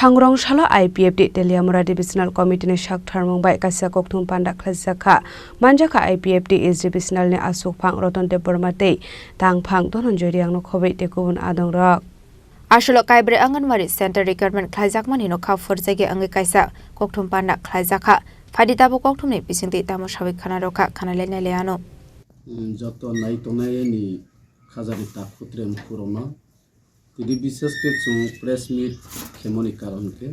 Thangrong Shala IPFD Teliamura Divisional Committee ni Shak Tharmung bai kaisa kokthum panda khlajaka manjaka IPFD is divisional ni Asuk Phang Roton de Bormate tang phang Dhananjay riang no khobei te kubun adongrok Asholo Kaibre Anganwari Center Recruitment Khlajak mani no kha forjage ange kaisa kokthum panda khlajaka Phadita bo kokthum ni bisingti tamo shabik khana rokha khana lene leano Joto nai tonai ni khajari ta khutrem kurona Tidi বিশেষ के press meet खेमोनी कारण के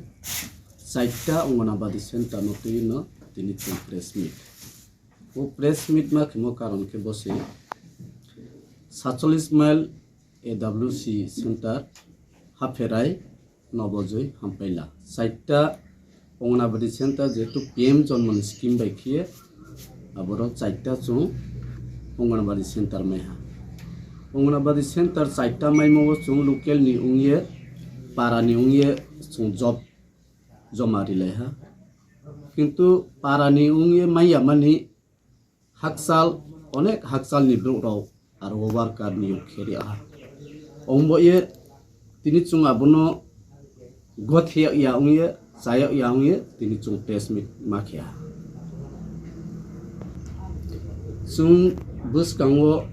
साइटा anganwadi centre नोतुई न तिनी press meet वो press meet में खेमो कारण के बसे 47 माइल एडब्ल्यूसी सेंटर हाफेराई नबजय हामपैला साइटा अंगनाबादी सेंटर जेतु पीएम जन्मन स्कीम बायखिए आबरो साइटा अंगनाबादी सेंटर में अंगनाबादी सेंटर साइटा माइमो chung local ni ungye para ni ungye chung job jomari leha kintu para ni ungye maiya mani haksal onek haksal ni bro aro worker ni kheri a ombo ye tini chung abuno gothia ya ungye saya ya ungye tini chung test mit makhia chung bus kangwo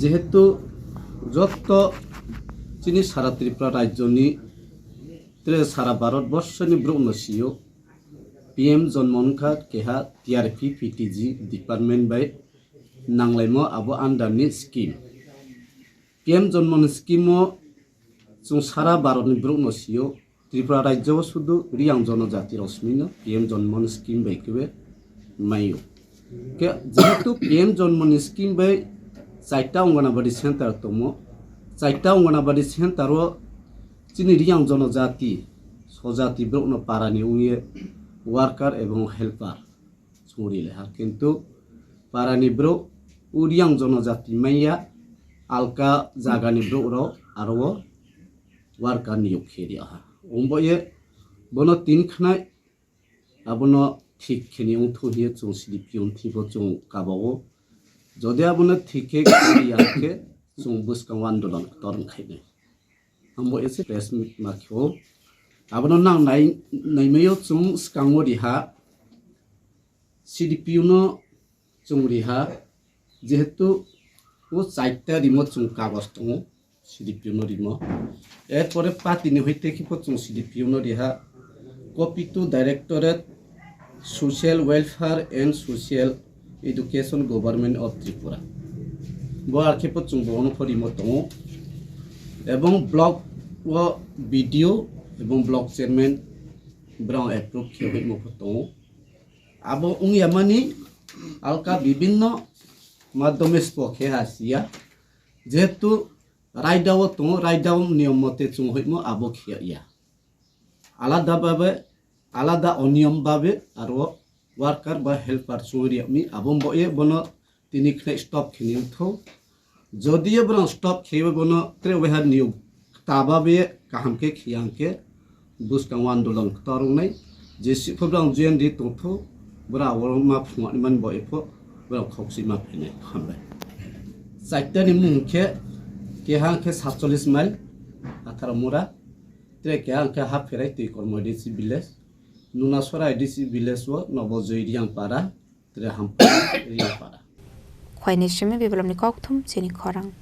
যেহেতু যত চিনি সারা ত্রিপুরা রাজ্যনি সারা ভারতবর্ষনি ব্রহ্মশিও PM জন্মনখা কেহা টিআরপি পিটিজি ডিপার্টমেন্ট বাই নাংলাইমো আবো আন্ডারনি স্কিম পিএম জন্মন স্কিমও जों সারা ভারতনি ব্রহ্মশিও ত্রিপুরা রাজ্য শুধু রিয়াং জনজাতি রশ্মিন পিএম জন্মন স্কিম বাইকবে মাইও কে যেহেতু পিএম জন্মন স্কিম বাই Saita Anganabadi Center tomo Saita Anganabadi Center ro chini riang jonojati sojati brokno parani ungie worker ebong helper suri leha kintu parani bro uriang jonojati maya alka jagani bro ro aro worker niyok kheri aha omboye bono tin khnai abono thik kheni unthu hiye chung sidipion thibo chung kabago যদি আপনার ঠিকই ইয়াকে চুম্বুস কাম আন্দোলন তরং খাইনে আমবো এসে press meet মাখিও আপনার নাং নাইমেও চুম স্কাঙ্গো রিহা সিডিপিউনো চুম রিহা যেহেতু ও চারটা রিমো চুম কাগজ দङ সিডিপিউনো রিমো এরপরে পাতিনি হইতে কিপো চুম সিডিপিউনো রিহা copy to directorate social welfare and social Education Government of Tripura bo arkepo chungbo onofori motongo ebong blog o video ebong blog chairman brown approve khebe mo photongo abo ungyamani alka bibinno madhyome spokhe hasia jehetu raidao tongo raidao niyom mote chung hoimo abo khia alada oniyom babe aro worker বা helper চুরি আমি আবম বয়ে বন তিনি খনে stop খিনি থো যদিও বন স্টপ খেবে বন ত্রে ওহার নিউ তাবাবে কাহামকে খিয়াংকে বুসকাং আন্দোলন তরংনাই যে সিফব্রাং জেন দি তথো বরা ওরমা ফুমানি মান বয়ে ফো বরা খকসি মা ফেনে হামবাই সাইটানি মুখে কেহাংকে 47 মাইল 18 মুরা ত্রে কেহাংকে হাফ ফেরাই তুই কর্মডিসি village Nunasora edisi bileswo nobojoi riang para tre hampa riang para Khwaini shimi bibelamni kokthum chini khorang